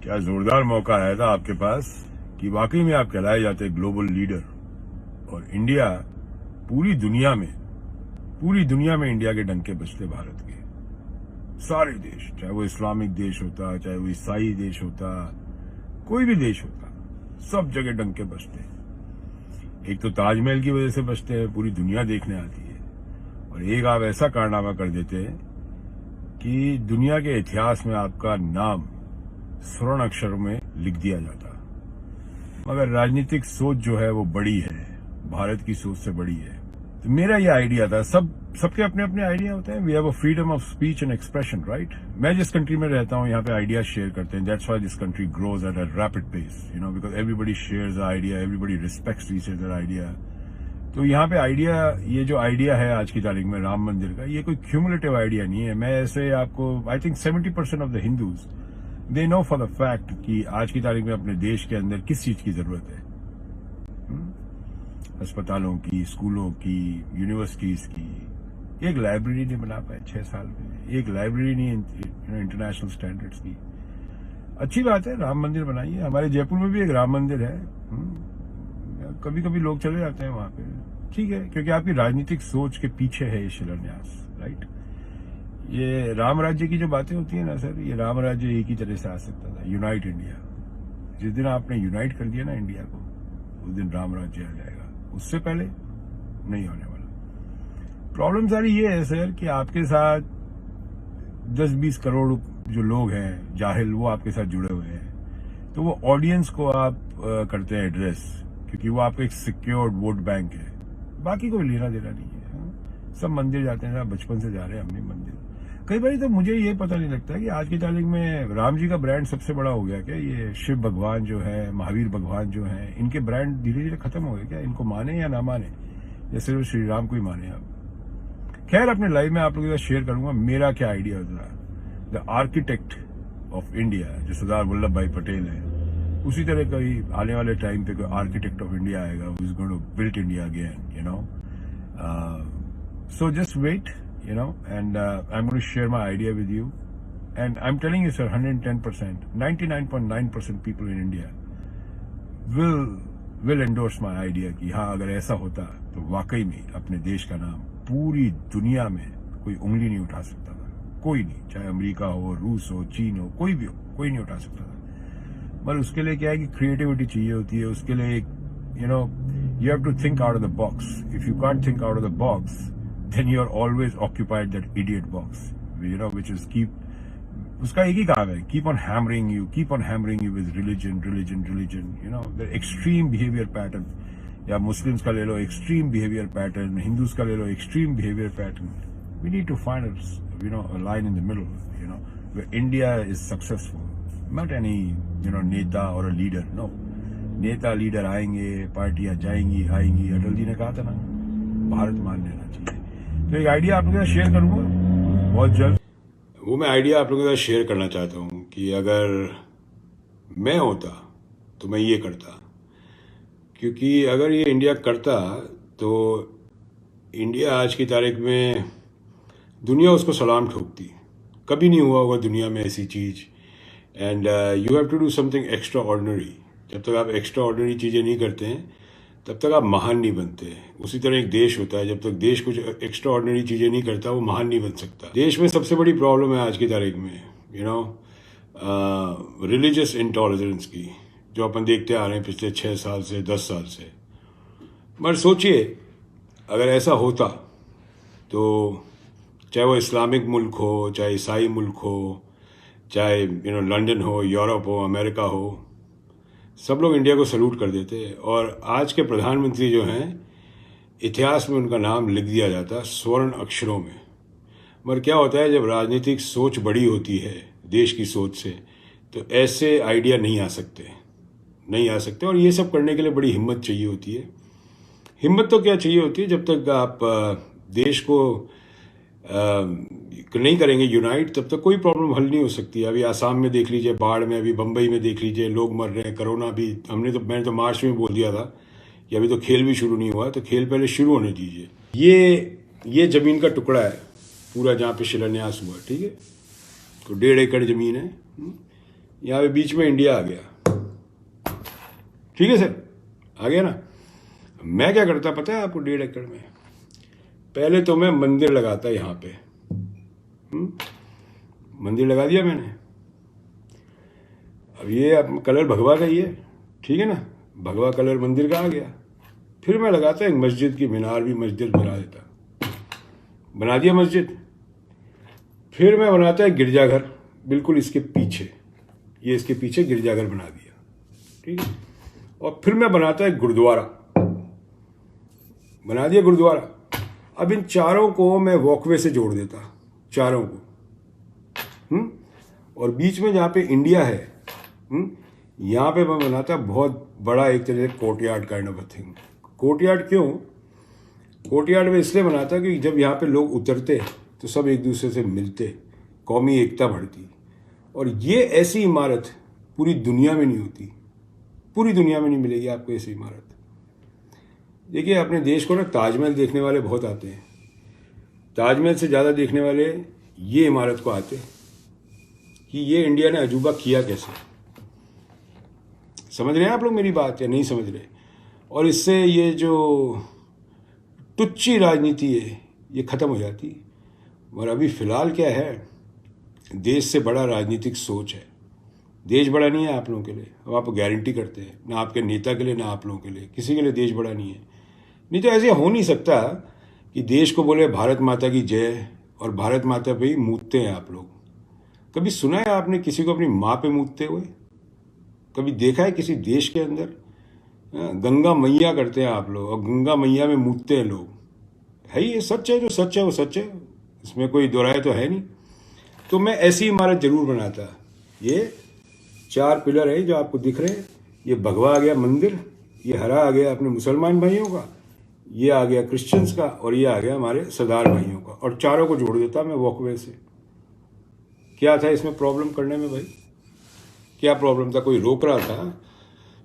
क्या जोरदार मौका आया था आपके पास कि वाकई में आप कहलाए जाते ग्लोबल लीडर। और इंडिया पूरी दुनिया में इंडिया के डंके बजते भारत के। सारे देश, चाहे वो इस्लामिक देश होता, चाहे वो ईसाई देश होता, कोई भी देश होता, सब जगह डंके बजते हैं। एक तो ताजमहल की वजह से बजते हैं, पूरी दुनिया देखने आती है। और एक आप ऐसा कारनामा कर देते हैं कि दुनिया के इतिहास में आपका नाम स्वर्ण अक्षरों में लिख दिया जाता। मगर राजनीतिक सोच जो है वो बड़ी है, भारत की सोच से बड़ी है। तो मेरा ये आइडिया था, सबके अपने अपने आइडिया होते हैं। We have a freedom of speech and expression, right. मैं जिस कंट्री में रहता हूँ यहाँ पे आइडिया शेयर करते हैं। That's why this country grows at a rapid pace, because everybody shares idea, everybody respects each other idea. तो यहाँ पे आइडिया, ये जो आइडिया है आज की तारीख में राम मंदिर का, ये कोई क्यूमुलेटिव आइडिया नहीं है। मैं ऐसे आपको, I think 70% of the Hindus they know for the fact कि आज की तारीख में अपने देश के अंदर किस चीज की जरूरत है। अस्पतालों की, स्कूलों की, यूनिवर्सिटीज की। एक लाइब्रेरी नहीं बना पाए 6 साल में, एक लाइब्रेरी नहीं इंटरनेशनल स्टैंडर्ड्स की। अच्छी बात है, राम मंदिर बनाइए। हमारे जयपुर में भी एक राम मंदिर है। कभी कभी लोग चले जाते हैं वहां पे, ठीक है, क्योंकि आपकी राजनीतिक सोच के पीछे है ये शिलान्यास, राइट। ये राम राज्य की जो बातें होती है ना सर, ये राम राज्य एक ही तरह से आ सकता था, यूनाइट इंडिया। जिस दिन आपने यूनाइट कर दिया ना इंडिया को, उस दिन राम राज्य आ जाएगा, उससे पहले नहीं होने वाला। प्रॉब्लम सारी ये है सर कि आपके साथ 10-20 करोड़ जो लोग हैं जाहिल, वो आपके साथ जुड़े हुए हैं। तो वो ऑडियंस को आप करते हैं एड्रेस, क्योंकि वो आपका एक सिक्योर्ड वोट बैंक है। बाकी कोई लेना देना नहीं है। सब मंदिर जाते हैं, बचपन से जा रहे हैं हम भी मंदिर। कई बार तो मुझे ये पता नहीं लगता कि आज की तारीख में राम जी का ब्रांड सबसे बड़ा हो गया क्या। ये शिव भगवान जो है, महावीर भगवान जो है, इनके ब्रांड धीरे धीरे खत्म हो गए क्या। इनको माने या ना माने, या सिर्फ श्री राम को ही माने आप। खैर, अपने लाइव में आप लोगों के साथ शेयर करूंगा मेरा क्या आइडिया था। द आर्किटेक्ट ऑफ इंडिया जो सरदार वल्लभ भाई पटेल है, उसी तरह का ही आने वाले टाइम पे कोई आर्किटेक्ट ऑफ इंडिया आएगा, who is going to build India again, so just wait, and I'm going to share my idea with you, and I'm telling you sir, 110%, 99.9% people in India will endorse my idea कि हाँ, अगर ऐसा होता तो वाकई में अपने देश का नाम पूरी दुनिया में कोई उंगली नहीं उठा सकता था। कोई नहीं, चाहे अमेरिका हो, रूस हो, चीन हो, कोई भी हो, कोई नहीं उठा सकता था। पर उसके लिए क्या है कि क्रिएटिविटी चाहिए होती है। उसके लिए you have to think out of the box. If you can't think out of the box, then you're always occupied that idiot box, which is उसका एक ही काम है, keep on hammering you with religion, the extreme behavior pattern. या Muslims का ले लो extreme behavior pattern, Hindus का ले लो extreme behavior pattern. We need to find a line in the middle, where India is successful, not any नेता or a leader. No, नेता leader आएंगे, पार्टियां जाएंगी आएंगी। अटल जी ने कहा था ना, भारत मान लेना चाहिए। तो एक आइडिया आप लोगों के साथ शेयर करूंगा बहुत जल्द। वो मैं आइडिया आप लोगों के साथ शेयर करना चाहता हूं कि अगर मैं होता तो मैं ये करता। क्योंकि अगर ये इंडिया करता तो इंडिया आज की तारीख में दुनिया उसको सलाम ठोकती। कभी नहीं हुआ होगा दुनिया में ऐसी चीज। And you have to do something extraordinary. जब तक आप एक्स्ट्रा ऑर्डिनरी चीज़ें नहीं करते हैं तब तक आप महान नहीं बनते। उसी तरह एक देश होता है, जब तक देश कुछ एक्स्ट्रा ऑर्डिनरी चीज़ें नहीं करता वो महान नहीं बन सकता। देश में सबसे बड़ी प्रॉब्लम है आज की तारीख में रिलीजियस इंटॉलरेंस की, जो अपन देखते आ रहे हैं पिछले 6 साल से, 10 साल से। मगर सोचिए, अगर ऐसा होता तो चाहे वो इस्लामिक मुल्क हो, चाहे ईसाई मुल्क हो, चाहे लंदन हो, यूरोप हो, अमेरिका हो, सब लोग इंडिया को सल्यूट कर देते। और आज के प्रधानमंत्री जो हैं, इतिहास में उनका नाम लिख दिया जाता स्वर्ण अक्षरों में। मगर क्या होता है, जब राजनीतिक सोच बड़ी होती है देश की सोच से, तो ऐसे आइडिया नहीं आ सकते। और ये सब करने के लिए बड़ी हिम्मत चाहिए होती है। हिम्मत तो क्या चाहिए होती है, जब तक आप देश को नहीं करेंगे यूनाइट, तब तक कोई प्रॉब्लम हल नहीं हो सकती। अभी आसाम में देख लीजिए, बाढ़ में, अभी बम्बई में देख लीजिए, लोग मर रहे हैं। कोरोना भी मैंने तो मार्च में बोल दिया था कि अभी तो खेल भी शुरू नहीं हुआ, तो खेल पहले शुरू होने दीजिए। ये जमीन का टुकड़ा है पूरा, जहाँ पे शिलान्यास हुआ, ठीक है। तो 1.5 एकड़ जमीन है। यहाँ पे बीच में इंडिया आ गया, ठीक है सर, आ गया ना। मैं क्या करता पता है आपको, 1.5 एकड़ में पहले तो मैं मंदिर लगाता यहाँ पे, मंदिर लगा दिया मैंने। अब ये अब कलर भगवा का ही है, ठीक है ना, भगवा कलर मंदिर का आ गया। फिर मैं लगाता एक मस्जिद की मीनार भी मस्जिद बना देता, बना दिया मस्जिद। फिर मैं बनाता है गिरजाघर, बिल्कुल इसके पीछे, ये इसके पीछे गिरजाघर बना दिया, ठीक है। और फिर मैं बनाता है गुरुद्वारा, बना दिया गुरुद्वारा। अब इन चारों को मैं वॉकवे से जोड़ देता, चारों को, और बीच में जहाँ पे इंडिया है, यहाँ पे मैं बनाता बहुत बड़ा एक तरह से courtyard kind of a thing. Courtyard क्यों? कोर्टयार्ड में इसलिए बनाता कि जब यहाँ पे लोग उतरते तो सब एक दूसरे से मिलते, कौमी एकता बढ़ती। और ये ऐसी इमारत पूरी दुनिया में नहीं होती, पूरी दुनिया में नहीं मिलेगी आपको ऐसी इमारत। देखिए अपने देश को ना ताजमहल देखने वाले बहुत आते हैं, ताजमहल से ज़्यादा देखने वाले ये इमारत को आते कि ये इंडिया ने अजूबा किया कैसे। समझ रहे हैं आप लोग मेरी बात या नहीं समझ रहे? और इससे ये जो टुच्ची राजनीति है ये ख़त्म हो जाती। और अभी फ़िलहाल क्या है, देश से बड़ा राजनीतिक सोच है। देश बड़ा नहीं है आप लोगों के लिए, हम आपको गारंटी करते हैं, ना आपके नेता के लिए ना आप लोगों के लिए, किसी के लिए देश बड़ा नहीं है। नहीं तो ऐसे हो नहीं सकता कि देश को बोले भारत माता की जय और भारत माता पे ही मूतते हैं आप लोग। कभी सुना है आपने किसी को अपनी माँ पे मूतते हुए? कभी देखा है किसी देश के अंदर? गंगा मैया करते हैं आप लोग और गंगा मैया में मूतते हैं लोग। है ये सच है, जो सच है वो सच है, इसमें कोई दोहराए तो है नहीं। तो मैं ऐसी इमारत जरूर बनाता। ये 4 पिलर है जो आपको दिख रहे हैं, ये भगवा आ गया मंदिर, ये हरा आ गया अपने मुसलमान भाइयों का, ये आ गया क्रिश्चियंस का, और ये आ गया हमारे सरदार भाइयों का, और चारों को जोड़ देता मैं वॉकवे से। क्या था इसमें प्रॉब्लम करने में भाई? क्या प्रॉब्लम था? कोई रोक रहा था?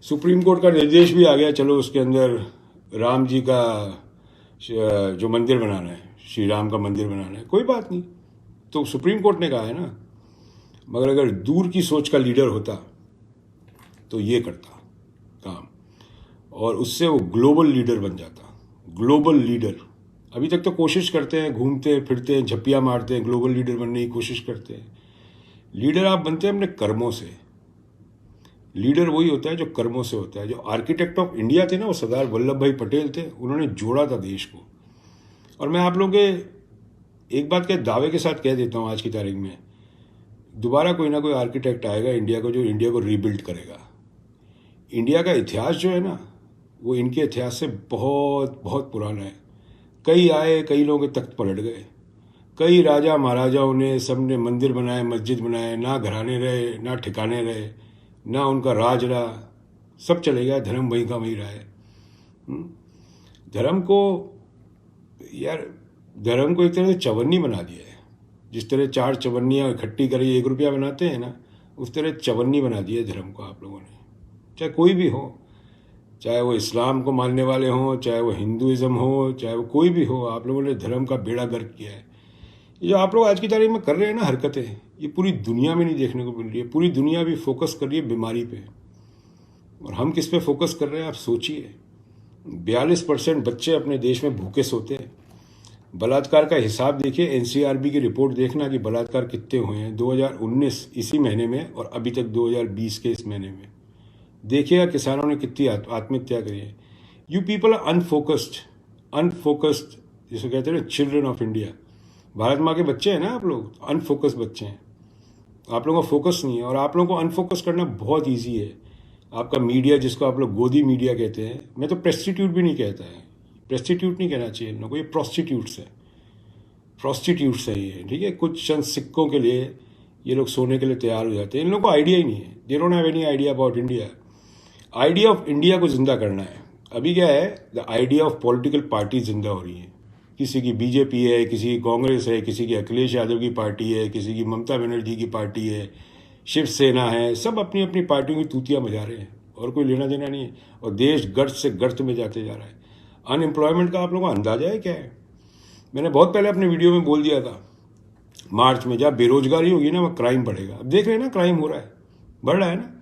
सुप्रीम कोर्ट का निर्देश भी आ गया, चलो उसके अंदर राम जी का जो मंदिर बनाना है, श्री राम का मंदिर बनाना है, कोई बात नहीं, तो सुप्रीम कोर्ट ने कहा है ना। मगर अगर दूर की सोच का लीडर होता तो ये करता काम, और उससे वो ग्लोबल लीडर बन जाता। ग्लोबल लीडर अभी तक तो कोशिश करते हैं, घूमते फिरते हैं, झप्पियाँ मारते हैं, ग्लोबल लीडर बनने की कोशिश करते हैं। लीडर आप बनते हैं अपने कर्मों से। लीडर वही होता है जो कर्मों से होता है। जो आर्किटेक्ट ऑफ इंडिया थे ना, वो सरदार वल्लभ भाई पटेल थे, उन्होंने जोड़ा था देश को। और मैं आप लोगों के एक बात के दावे के साथ कह देता हूँ, आज की तारीख में दोबारा कोई ना कोई आर्किटेक्ट आएगा इंडिया को, जो इंडिया को रीबिल्ड करेगा। इंडिया का इतिहास जो है ना, वो इनके इतिहास से बहुत बहुत पुराना है। कई आए, कई लोगों के तख्त पलट गए, कई राजा महाराजाओं ने, सबने मंदिर बनाए, मस्जिद बनाए, ना घराने रहे, ना ठिकाने रहे, ना उनका राज रहा, सब चले गया, धर्म वहीं का वहीं रहा है। धर्म को यार, धर्म को एक तरह से चवन्नी बना दिया है। जिस तरह 4 चवन्नियाँ इकट्ठी कर 1 रुपया बनाते हैं ना, उस तरह चवन्नी बना दी है धर्म को आप लोगों ने। चाहे कोई भी हो, चाहे वो इस्लाम को मानने वाले हों, चाहे वो हिंदुइज्म हो, चाहे वो कोई भी हो, आप लोगों ने धर्म का बेड़ा गर्क किया है। ये जो आप लोग आज की तारीख में कर रहे हैं ना हरकतें, ये पूरी दुनिया में नहीं देखने को मिल रही है। पूरी दुनिया भी फोकस कर रही है बीमारी पे, और हम किस पे फोकस कर रहे हैं आप सोचिए। 42% बच्चे अपने देश में भूखे सोते हैं। बलात्कार का हिसाब देखिए, एनसीआरबी की रिपोर्ट देखना कि बलात्कार कितने हुए हैं 2019 इसी महीने में, और अभी तक 2020 के इस महीने में। देखिएगा किसानों ने कितनी आत्महत्या करी है। यू पीपल आर अनफोकस्ड, जिसे कहते हैं ना चिल्ड्रन ऑफ इंडिया। भारत माँ के बच्चे हैं ना आप लोग, अनफोकस्ड बच्चे हैं। आप लोगों का फोकस नहीं है, और आप लोगों को अनफोकस करना बहुत ईजी है। आपका मीडिया, जिसको आप लोग गोदी मीडिया कहते हैं, मैं तो प्रेस्टिट्यूट भी नहीं कहता है, प्रेस्टिट्यूट नहीं कहना चाहिए इन लोगों को, ये प्रोस्टिट्यूट्स है, प्रोस्टिट्यूट्स है ये, ठीक है। कुछ चंद सिक्कों के लिए ये लोग सोने के लिए तैयार हो जाते हैं। इन लोगों को आइडिया ही नहीं है, they don't have any idea about India. Idea of India को जिंदा करना है। अभी क्या है, the idea of political party जिंदा हो रही है। किसी की बीजेपी है, किसी की कांग्रेस है, किसी की अखिलेश यादव की पार्टी है, किसी की ममता बनर्जी की पार्टी है, शिवसेना है, सब अपनी अपनी पार्टियों की तूतियां बजा रहे हैं, और कोई लेना देना नहीं है। और देश गर्त से गर्त में जाते जा रहा है। अनएम्प्लॉयमेंट का आप लोगों को अंदाजा है क्या है? मैंने बहुत पहले अपने वीडियो में बोल दिया था, मार्च में जब बेरोजगारी होगी ना, वह क्राइम बढ़ेगा। अब देख रहे हैं ना क्राइम हो रहा है, बढ़ रहा है ना,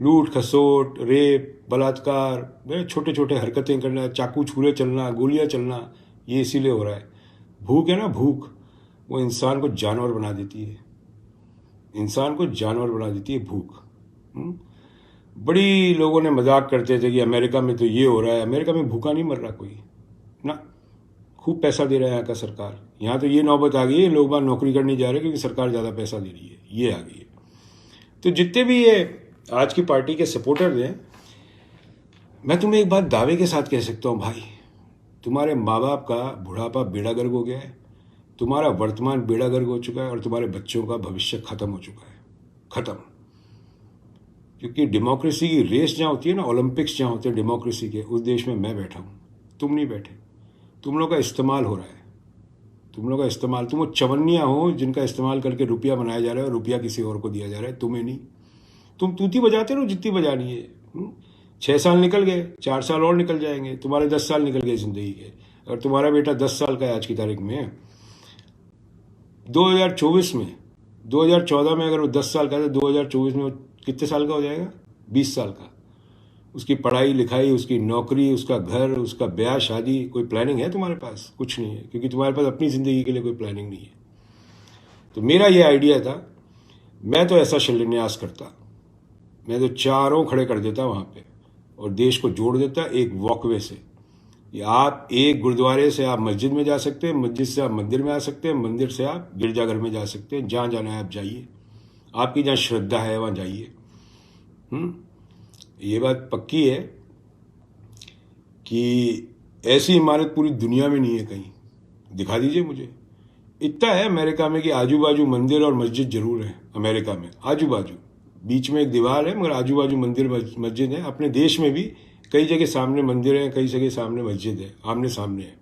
लूट खसोट, रेप, बलात्कार, छोटे छोटे हरकतें करना, चाकू छुरे चलना, गोलियां चलना, ये इसीलिए हो रहा है। भूख है ना, भूख, वो इंसान को जानवर बना देती है, इंसान को जानवर बना देती है भूख। बड़ी लोगों ने मजाक करते थे कि अमेरिका में तो ये हो रहा है, अमेरिका में भूखा नहीं मर रहा कोई ना, खूब पैसा दे रहा है यहाँ का सरकार। यहाँ तो ये नौबत आ गई है, लोग बाहर नौकरी करने जा रहे हैं क्योंकि सरकार ज़्यादा पैसा दे रही है, ये आ गई है। तो जितने भी ये आज की पार्टी के सपोर्टर हैं, मैं तुम्हें एक बात दावे के साथ कह सकता हूँ भाई, तुम्हारे माँ बाप का बुढ़ापा बेड़ा गर्क हो गया है, तुम्हारा वर्तमान बेड़ा गर्क हो चुका है, और तुम्हारे बच्चों का भविष्य खत्म हो चुका है, खत्म। क्योंकि डेमोक्रेसी की रेस जहाँ होती है ना, ओलंपिक्स जहाँ होते हैं डेमोक्रेसी के, उस देश में मैं बैठा हूँ, तुम नहीं बैठे। तुम लोग का इस्तेमाल हो रहा है, तुम लोग का इस्तेमाल, तुम वो चवन्नियाँ हो जिनका इस्तेमाल करके रुपया बनाया जा रहा है और रुपया किसी और को दिया जा रहा है, तुम्हें नहीं। तुम तूती बजाते रहो जितनी बजानी है। 6 साल निकल गए, 4 साल और निकल जाएंगे, तुम्हारे 10 साल निकल गए जिंदगी के। और तुम्हारा बेटा 10 साल का है आज की तारीख में, 2024 में, 2014 में अगर वो 10 साल का है तो 2024 में वो कितने साल का हो जाएगा? 20 साल का। उसकी पढ़ाई लिखाई, उसकी नौकरी, उसका घर, उसका ब्याह शादी, कोई प्लानिंग है तुम्हारे पास? कुछ नहीं है, क्योंकि तुम्हारे पास अपनी ज़िंदगी के लिए कोई प्लानिंग नहीं है। तो मेरा ये आइडिया था, मैं तो ऐसा शिलान्यास करता, मैं तो चारों खड़े कर देता वहाँ पे और देश को जोड़ देता एक वॉकवे से। ये आप एक गुरुद्वारे से आप मस्जिद में जा सकते हैं, मस्जिद से आप मंदिर में आ सकते हैं, मंदिर से आप गिरजाघर में जा सकते हैं, जहाँ जाना है आप जाइए, आपकी जहाँ श्रद्धा है वहाँ जाइए। ये बात पक्की है कि ऐसी इमारत पूरी दुनिया में नहीं है कहीं, दिखा दीजिए मुझे। इतना है अमेरिका में कि आजू बाजू मंदिर और मस्जिद जरूर है अमेरिका में, आजू बाजू, बीच में एक दीवार है मगर आजू बाजू मंदिर मस्जिद है। अपने देश में भी कई जगह सामने मंदिर है, कई जगह सामने मस्जिद है, आमने सामने है।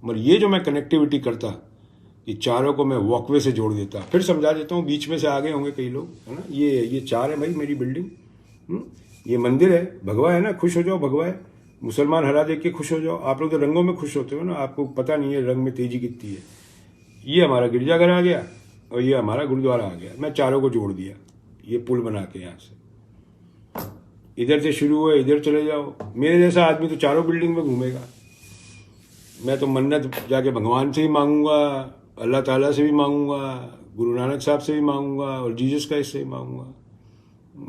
मगर ये जो मैं कनेक्टिविटी करता, ये चारों को मैं वॉकवे से जोड़ देता। फिर समझा देता हूँ, बीच में से आगे होंगे कई लोग, है ना, ये 4 है भाई मेरी बिल्डिंग, ये मंदिर है, भगवा है ना, खुश हो जाओ, भगवा है, मुसलमान हरा देख के खुश हो जाओ। आप लोग तो रंगों में खुश होते हो ना, आपको पता नहीं है रंग में तेजी कितनी है। ये हमारा गिरजाघर आ गया और ये हमारा गुरुद्वारा आ गया, मैं चारों को जोड़ दिया ये पुल बना के। यहाँ से इधर से शुरू हुए, इधर चले जाओ। मेरे जैसा आदमी तो चारों बिल्डिंग में घूमेगा। मैं तो मन्नत जाके भगवान से ही मांगूंगा, अल्लाह ताला से भी मांगूंगा, गुरु नानक साहब से भी मांगूंगा और जीसस क्राइस्ट से भी मांगूंगा।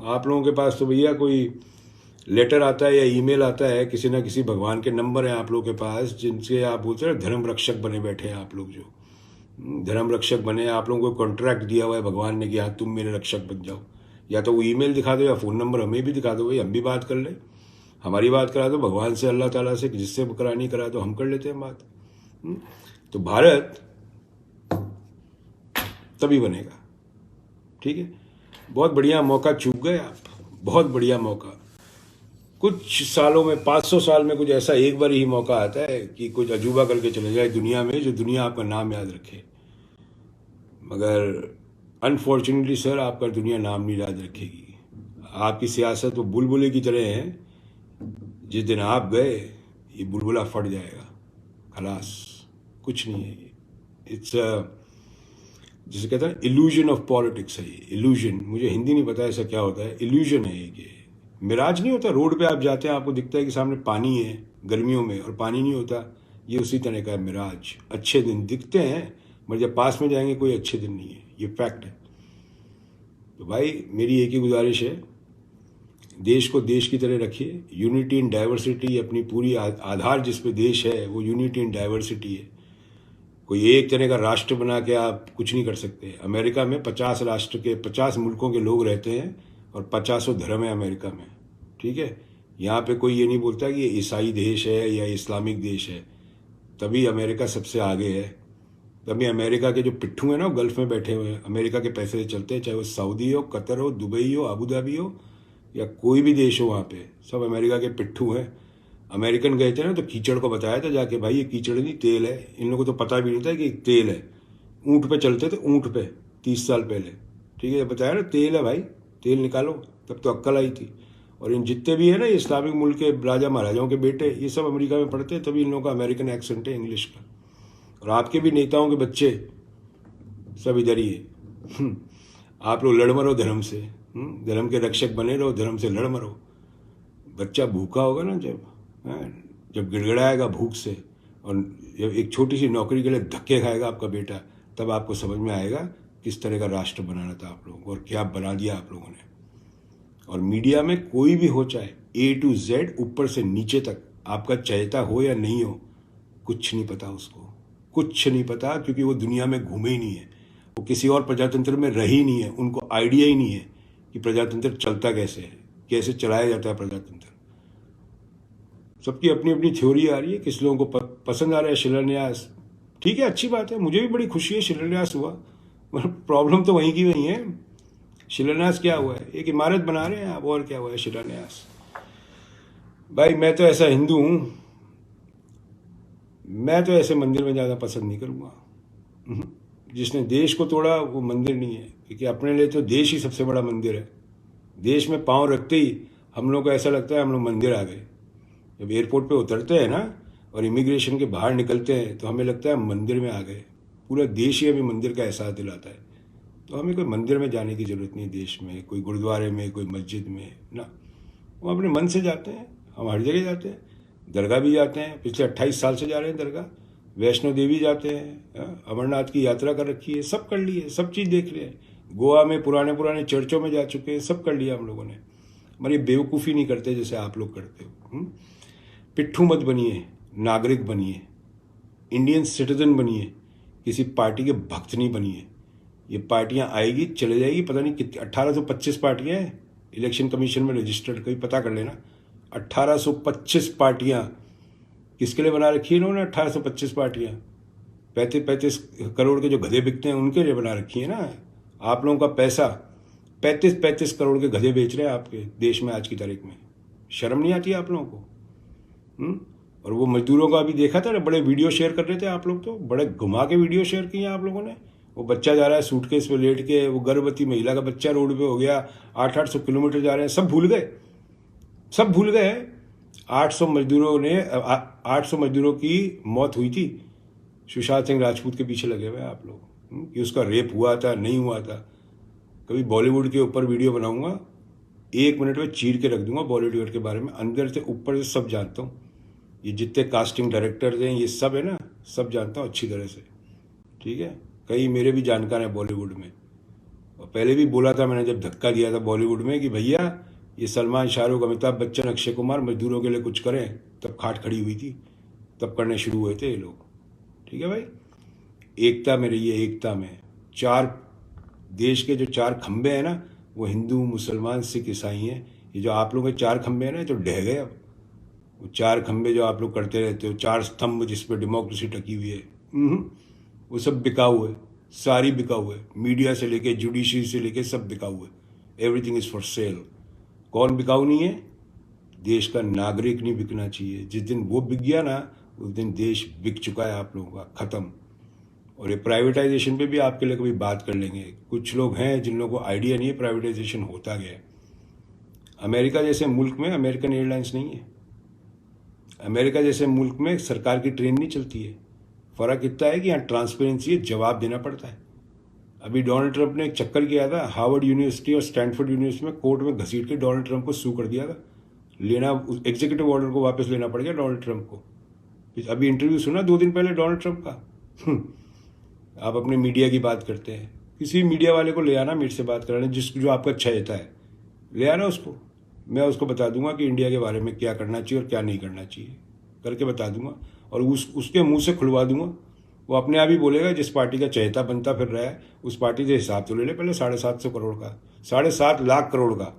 आप लोगों के पास तो भैया कोई लेटर आता है या ईमेल आता है, किसी ना किसी भगवान के नंबर हैं आप लोगों के पास, जिनसे आप बोलते हैं धर्म रक्षक बने बैठे हैं आप लोग, जो धर्म रक्षक बने। आप लोगों को कॉन्ट्रैक्ट दिया हुआ है भगवान ने कि हाँ तुम मेरे रक्षक बन जाओ। या तो वो ईमेल दिखा दो या फ़ोन नंबर हमें भी दिखा दो, भाई हम भी बात कर ले, हमारी बात करा दो भगवान से, अल्लाह ताला से, जिससे करानी करा दो, हम कर लेते हैं बात। तो भारत तभी बनेगा, ठीक है। बहुत बढ़िया मौका चूक गए आप, बहुत बढ़िया मौका। कुछ सालों में, 500 साल में कुछ ऐसा एक बार ही मौका आता है कि कुछ अजूबा करके चले जाए दुनिया में, जो दुनिया आपका नाम याद रखे। मगर अनफॉर्चुनेटली सर, आपका दुनिया नाम नहीं याद रखेगी। आपकी सियासत वो बुलबुले की तरह है, जिस दिन आप गए ये बुलबुला फट जाएगा, खलास, कुछ नहीं है ये। इट्स जिसे कहते हैं इल्यूजन ऑफ पॉलिटिक्स है ये, इल्यूजन। मुझे हिंदी नहीं पता ऐसा क्या होता है, इल्यूजन है ये। मिराज नहीं होता, रोड पे आप जाते हैं आपको दिखता है कि सामने पानी है गर्मियों में और पानी नहीं होता, ये उसी तरह का है मिराज। अच्छे दिन दिखते हैं मगर जब पास में जाएंगे कोई अच्छे दिन नहीं है, ये फैक्ट है। तो भाई मेरी एक ही गुजारिश है, देश को देश की तरह रखिए, यूनिटी इन डाइवर्सिटी। अपनी पूरी आधार जिस पे देश है वो यूनिटी इन डाइवर्सिटी है। कोई एक तरह का राष्ट्र बना के आप कुछ नहीं कर सकते। अमेरिका में 50 राष्ट्र के, 50 मुल्कों के लोग रहते हैं और 50 धर्म है अमेरिका में, ठीक है। यहाँ पे कोई ये नहीं बोलता कि ये ईसाई देश है या इस्लामिक देश है, तभी अमेरिका सबसे आगे है। तभी अमेरिका के जो पिट्ठू हैं ना, गल्फ में बैठे हुए हैं, अमेरिका के पैसे से चलते हैं, चाहे वो सऊदी हो, कतर हो, दुबई हो, अबू धाबी हो या कोई भी देश हो, वहाँ पे सब अमेरिका के पिट्ठू हैं। अमेरिकन गए थे ना तो कीचड़ को बताया था जाके, भाई ये कीचड़ नहीं तेल है। इन लोगों को तो पता भी नहीं था कि तेल है। ऊँट पे चलते थे, ऊँट पे 30 साल पहले, ठीक है, बताया ना तेल है भाई, तेल निकालो, तब तो अक्ल आई थी। और इन जितने भी है ना इस्लामिक मुल्क के राजा महाराजाओं के बेटे, ये सब अमेरिका में पढ़ते हैं, तभी इन लोगों का अमेरिकन एक्सेंट है इंग्लिश का। और आपके भी नेताओं के बच्चे सब इधर ही है। आप लोग लड़ मरो धर्म से, धर्म के रक्षक बने रहो, धर्म से लड़ मरो। बच्चा भूखा होगा ना जब गिड़गिड़ाएगा भूख से, और जब एक छोटी सी नौकरी के लिए धक्के खाएगा आपका बेटा, तब आपको समझ में आएगा किस तरह का राष्ट्र बनाना था आप लोगों को और क्या बना दिया आप लोगों ने। और मीडिया में कोई भी हो, चाहे A to Z ऊपर से नीचे तक, आपका चहेता हो या नहीं हो, कुछ नहीं पता उसको, कुछ नहीं पता, क्योंकि वो दुनिया में घूमे ही नहीं है, वो किसी और प्रजातंत्र में रही ही नहीं है, उनको आइडिया ही नहीं है कि प्रजातंत्र चलता कैसे है, कैसे चलाया जाता है प्रजातंत्र। सबकी अपनी अपनी थ्योरी आ रही है, किस लोगों को पसंद आ रहा है शिलान्यास, ठीक है, अच्छी बात है, मुझे भी बड़ी खुशी है शिलान्यास हुआ, मगर प्रॉब्लम तो वहीं की वहीं है। शिलान्यास क्या हुआ है, एक इमारत बना रहे हैं आप, और क्या हुआ है शिलान्यास। भाई मैं तो ऐसा हिंदू हूं, मैं तो ऐसे मंदिर में ज़्यादा पसंद नहीं करूँगा। जिसने देश को तोड़ा वो मंदिर नहीं है, क्योंकि अपने लिए तो देश ही सबसे बड़ा मंदिर है। देश में पांव रखते ही हम लोग को ऐसा लगता है हम लोग मंदिर आ गए। जब एयरपोर्ट पे उतरते हैं ना और इमिग्रेशन के बाहर निकलते हैं तो हमें लगता है हम मंदिर में आ गए। पूरा देश ही हमें मंदिर का एहसास दिलाता है। तो हमें कोई मंदिर में जाने की ज़रूरत नहीं, देश में कोई गुरुद्वारे में, कोई मस्जिद में ना, वो अपने मन से जाते हैं। हम हर जगह जाते हैं, दरगाह भी जाते हैं, पिछले 28 साल से जा रहे हैं दरगाह, वैष्णो देवी जाते हैं, अमरनाथ की यात्रा कर रखी है, सब कर ली है, सब चीज़ देख रहे हैं, गोवा में पुराने पुराने चर्चों में जा चुके हैं, सब कर लिया हम लोगों ने। हमारी बेवकूफ़ी नहीं करते जैसे आप लोग करते हो। पिट्ठू मत बनिए, नागरिक बनिए, इंडियन सिटीजन बनिए, किसी पार्टी के भक्त नहीं बनिए। ये पार्टियां आएगी चले जाएगी, पता नहीं कितनी 1825 पार्टियां हैं इलेक्शन कमीशन में रजिस्टर्ड, कहीं पता कर लेना। 1825 पार्टियां किसके लिए बना रखी है इन्होंने? 1825 पार्टियां 35 करोड़ के जो गधे बिकते हैं उनके लिए बना रखी है ना। आप लोगों का पैसा 35 करोड़ के गधे बेच रहे हैं आपके देश में आज की तारीख में। शर्म नहीं आती आप लोगों को? और वो मजदूरों का अभी देखा था ना, बड़े वीडियो शेयर कर रहे थे आप लोग, तो बड़े घुमा के वीडियो शेयर किए आप लोगों ने। वो बच्चा जा रहा है सूटकेस पे लेट के, वो गर्भवती महिला का बच्चा रोड पे हो गया, 800 किलोमीटर जा रहे हैं, सब भूल गए, सब भूल गए। 800 मजदूरों की मौत हुई थी, सुशांत सिंह राजपूत के पीछे लगे हुए आप लोग, कि उसका रेप हुआ था नहीं हुआ था। कभी बॉलीवुड के ऊपर वीडियो बनाऊंगा, 1 मिनट में चीर के रख दूंगा बॉलीवुड के बारे में, अंदर से ऊपर से सब जानता हूँ। ये जितने कास्टिंग डायरेक्टर्स हैं ये सब है ना, सब जानता हूँ अच्छी तरह से, ठीक है। कई मेरे भी जानकार हैं बॉलीवुड में, और पहले भी बोला था मैंने जब धक्का दिया था बॉलीवुड में कि भैया ये सलमान, शाहरुख, अमिताभ बच्चन, अक्षय कुमार मजदूरों के लिए कुछ करें, तब खाट खड़ी हुई थी, तब करने शुरू हुए थे ये लोग, ठीक है भाई। एकता में रहिए, एकता में। 4 देश के जो 4 खंबे हैं ना, वो हिंदू, मुसलमान, सिख, ईसाई हैं। ये जो आप लोगों के 4 खंबे हैं ना, तो ढह गए अब। वो 4 खंबे जो आप लोग करते रहते हो, 4 स्तंभ जिस पे डेमोक्रेसी टकी हुई है, वो सब बिकाऊ है, सारी बिकाऊ है। मीडिया से लेके, जुडिशरी से लेके सब बिकाऊ है। Everything is for sale. कौन बिकाऊ नहीं है? देश का नागरिक नहीं बिकना चाहिए। जिस दिन वो बिक गया ना, उस दिन देश बिक चुका है आप लोगों का, खत्म। और ये प्राइवेटाइजेशन पे भी आपके लिए कभी बात कर लेंगे। कुछ लोग हैं जिन लोगों को आइडिया नहीं है प्राइवेटाइजेशन होता गया है। अमेरिका जैसे मुल्क में अमेरिकन एयरलाइंस नहीं है, अमेरिका जैसे मुल्क में सरकार की ट्रेन नहीं चलती है। फर्क इतना है कि यहाँ ट्रांसपेरेंसी है, जवाब देना पड़ता है। अभी डोनाल्ड ट्रंप ने एक चक्कर किया था, हार्वर्ड यूनिवर्सिटी और स्टैनफोर्ड यूनिवर्सिटी में कोर्ट में घसीट के डोनाल्ड ट्रंप को सू कर दिया था। लेना, एग्जीक्यूटिव ऑर्डर को वापस लेना पड़ गया डोनाल्ड ट्रंप को। अभी इंटरव्यू सुना 2 दिन पहले डोनाल्ड ट्रंप का। आप अपने मीडिया की बात करते हैं, किसी मीडिया वाले को ले आना, मेरे से बात कराना, जो आपका अच्छा रहता है, ले आना उसको। मैं उसको बता दूंगा कि इंडिया के बारे में क्या करना चाहिए और क्या नहीं करना चाहिए, करके बता दूंगा। और उसके मुंह से खुलवा दूंगा। वो अपने आप ही बोलेगा, जिस पार्टी का चहेता बनता फिर रहा है उस पार्टी से हिसाब तो ले ले पहले। 750 करोड़ का, 7.5 लाख करोड़ का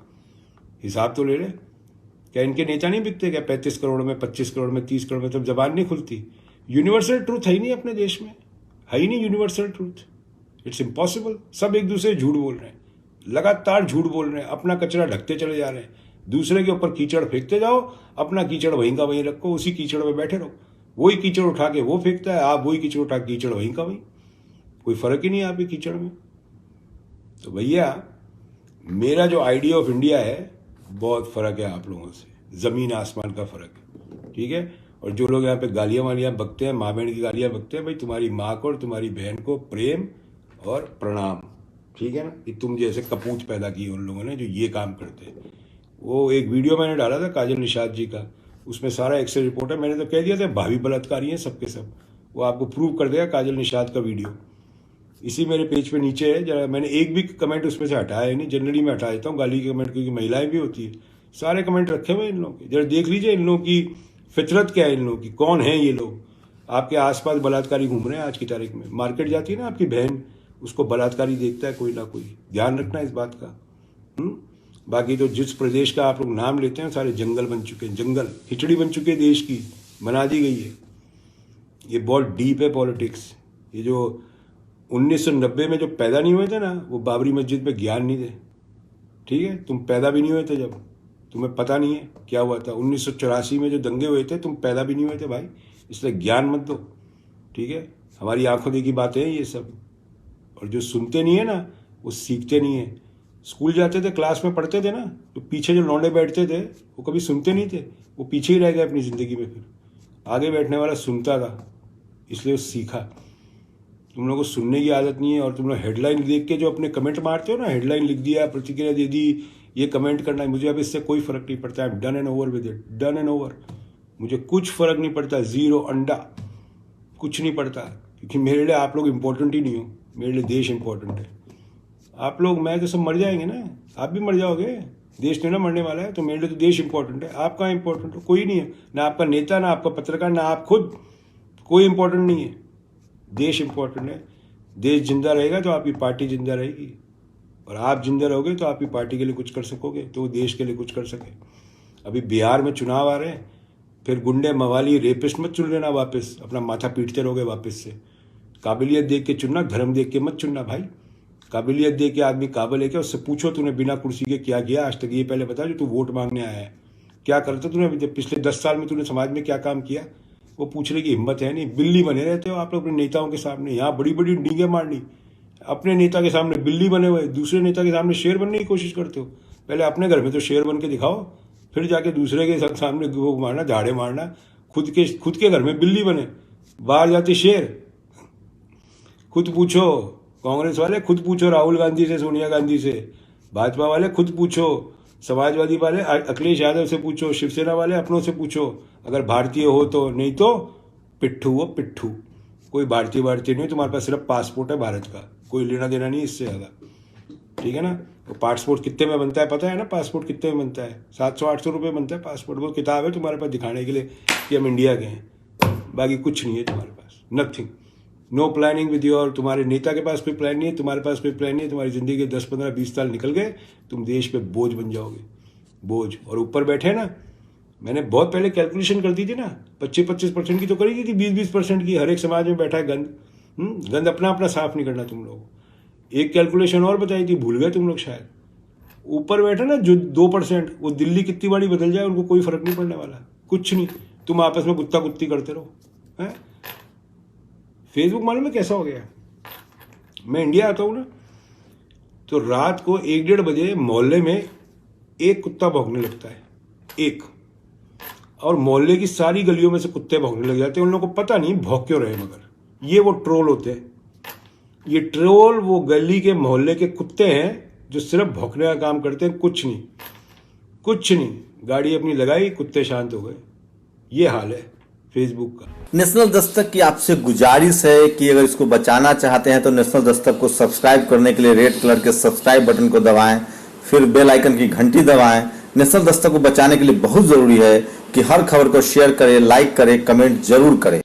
हिसाब तो ले ले। क्या इनके नेता नहीं बिकते क्या? 35 करोड़ में, 25 करोड़ में, 30 करोड़ में, तब जबान नहीं खुलती। यूनिवर्सल ट्रूथ है ही नहीं अपने देश में, है ही नहीं यूनिवर्सल ट्रूथ। It's impossible. सब एक दूसरे झूठ बोल रहे हैं, लगातार झूठ बोल रहे हैं, अपना कचरा ढकते चले जा रहे हैं, दूसरे के ऊपर कीचड़ फेंकते जाओ, अपना कीचड़ वहीं का वहीं रखो, उसी कीचड़ में बैठे रहो। वही कीचड़ उठा के वो फेंकता है, आप वही कीचड़ उठा के कीचड़ वहीं का वहीं, कोई फर्क ही नहीं है आपके कीचड़ में। तो भैया मेरा जो आइडिया ऑफ इंडिया है बहुत फर्क है आप लोगों से, जमीन आसमान का फर्क है, ठीक है। और जो लोग यहाँ पे गालियां वालियां बकते हैं, माँ बहन की गालियां बकते हैं, भाई तुम्हारी माँ को और तुम्हारी बहन को प्रेम और प्रणाम, ठीक है ना, कि तुम जैसे कपूत पैदा किए उन लोगों ने जो ये काम करते हैं। वो एक वीडियो मैंने डाला था काजल निषाद जी का, उसमें सारा एक्सेल रिपोर्ट है। मैंने तो कह दिया था भावी बलात्कारी हैं सबके सब। वो आपको प्रूव कर देगा काजल निषाद का वीडियो, इसी मेरे पेज पे नीचे है। जरा मैंने एक भी कमेंट उसमें से हटाया है नहीं, जनरली मैं हटा देता हूँ गाली के कमेंट, क्योंकि महिलाएं भी होती है। सारे कमेंट रखे हुए इन लोगों के, जरा देख लीजिए इन लोगों की फितरत क्या है, इन लोगों की कौन है ये लोग। आपके आसपास बलात्कारी घूम रहे हैं आज की तारीख में। मार्केट जाती है ना आपकी बहन, उसको बलात्कारी देखता है कोई ना कोई, ध्यान रखना इस बात का। बाकी तो जिस प्रदेश का आप लोग नाम लेते हैं सारे जंगल बन चुके हैं, जंगल खिचड़ी बन चुके हैं, देश की बना दी गई है। ये बहुत डीप है पॉलिटिक्स। ये जो 1990 में जो पैदा नहीं हुए थे ना, वो बाबरी मस्जिद पे ज्ञान नहीं थे, ठीक है। तुम पैदा भी नहीं हुए थे जब, तुम्हें पता नहीं है क्या हुआ था। 1984 में जो दंगे हुए थे तुम पैदा भी नहीं हुए थे भाई, इसलिए ज्ञान मत दो, ठीक है। हमारी आंखों देखी बातें हैं ये सब। और जो सुनते नहीं है ना वो सीखते नहीं है। स्कूल जाते थे, क्लास में पढ़ते थे ना, तो पीछे जो लौंडे बैठते थे वो कभी सुनते नहीं थे, वो पीछे ही रह गए अपनी ज़िंदगी में। फिर आगे बैठने वाला सुनता था, इसलिए वो सीखा। तुम लोगों को सुनने की आदत नहीं है, और तुम लोग हेडलाइन देख के जो अपने कमेंट मारते हो ना, हेडलाइन लिख दिया, प्रतिक्रिया दे दी, ये कमेंट करना है, मुझे अब इससे कोई फर्क नहीं पड़ता। I am done and over with it, done and over. मुझे कुछ फर्क नहीं पड़ता, जीरो अंडा, कुछ नहीं पड़ता, क्योंकि मेरे लिए आप लोग इम्पोर्टेंट ही नहीं हो, मेरे लिए देश इम्पोर्टेंट है। आप लोग, मैं तो सब मर जाएंगे ना, आप भी मर जाओगे, देश नहीं ना मरने वाला है, तो मेरे लिए तो देश इंपॉर्टेंट है। आप कहाँ इंपॉर्टेंट हो? कोई नहीं है, ना आपका नेता, ना आपका पत्रकार, ना आप खुद, कोई इंपॉर्टेंट नहीं है। देश इंपॉर्टेंट है। देश जिंदा रहेगा तो आपकी पार्टी जिंदा रहेगी, और आप जिंदा रहोगे तो आपकी पार्टी के लिए कुछ कर सकोगे, तो देश के लिए कुछ कर सके। अभी बिहार में चुनाव आ रहे हैं, फिर गुंडे मवाली रेपिस्ट मत चुन लेना वापस, अपना माथा पीटते रहोगे वापस से। काबिलियत देख के चुनना, धर्म देख के मत चुनना भाई। काबिलियत देख के आदमी काबिल है क्या, उससे पूछो तूने बिना कुर्सी के क्या किया आज तक, ये पहले बता जो तू वोट मांगने आया है, क्या करता तूने अभी पिछले 10 साल में, तूने समाज में क्या काम किया, वो पूछने की हिम्मत है नहीं। बिल्ली बने रहते हो आप लोग अपने नेताओं के सामने, यहाँ बड़ी बड़ी डींगे मारनी, अपने नेता के सामने बिल्ली बने हुए, दूसरे नेता के सामने शेर बनने की कोशिश करते हो। पहले अपने घर में तो शेर बन के दिखाओ, फिर जाके दूसरे के सामने वो मारना, झाड़े मारना। खुद के घर में बिल्ली बने, बाहर जाते शेर। खुद पूछो कांग्रेस वाले, खुद पूछो राहुल गांधी से, सोनिया गांधी से। भाजपा वाले खुद पूछो, समाजवादी वाले अखिलेश यादव से पूछो, शिवसेना वाले अपनों से पूछो, अगर भारतीय हो तो, नहीं तो पिट्ठू हो पिट्ठू। कोई भारतीय नहीं, तुम्हारे पास सिर्फ पासपोर्ट है भारत का, कोई लेना देना नहीं इससे ज़्यादा, ठीक है ना। तो पासपोर्ट कितने में बनता है पता है ना, पासपोर्ट कितने में बनता है? 700-800 रुपये बनता है पासपोर्ट। वो किताब है तुम्हारे पास दिखाने के लिए कि हम इंडिया के हैं, बाकी कुछ नहीं है तुम्हारे पास, nothing. No planning with your, तुम्हारे नेता के पास कोई प्लान नहीं है, तुम्हारे पास कोई प्लान नहीं है। तुम्हारी जिंदगी के 10-15-20 साल निकल गए, तुम देश पे बोझ बन जाओगे, बोझ। और ऊपर बैठे ना, मैंने बहुत पहले कैलकुलेशन कर दी थी ना, 25% की तो करी थी, 20% की। हर एक समाज में बैठा है गंद अपना अपना साफ नहीं करना तुम लोग। एक कैलकुलेशन और बताई थी, भूल गए तुम लोग शायद। ऊपर बैठे ना जो 2%, वो दिल्ली कितनी बड़ी बदल जाए उनको कोई फर्क नहीं पड़ने वाला, कुछ नहीं। तुम आपस में कुत्ता कुत्ती करते रहो, है। फेसबुक मालूम है कैसा हो गया? मैं इंडिया आता हूँ ना, तो रात को 1-1:30 बजे मोहल्ले में एक कुत्ता भौंकने लगता है, एक। और मोहल्ले की सारी गलियों में से कुत्ते भौंकने लग जाते हैं। उन लोगों को पता नहीं भौंक क्यों रहे, मगर ये वो ट्रोल होते हैं। ये ट्रोल वो गली के मोहल्ले के कुत्ते हैं जो सिर्फ भौंकने का काम करते हैं, कुछ नहीं, कुछ नहीं। गाड़ी अपनी लगाई, कुत्ते शांत हो गए। ये हाल है फेसबुक का। नेशनल दस्तक की आपसे गुजारिश है कि अगर इसको बचाना चाहते हैं तो नेशनल दस्तक को सब्सक्राइब करने के लिए रेड कलर के सब्सक्राइब बटन को दबाएं, फिर बेल आइकन की घंटी दबाएं। नेशनल दस्तक को बचाने के लिए बहुत जरूरी है कि हर खबर को शेयर करें, लाइक करें, कमेंट जरूर करें।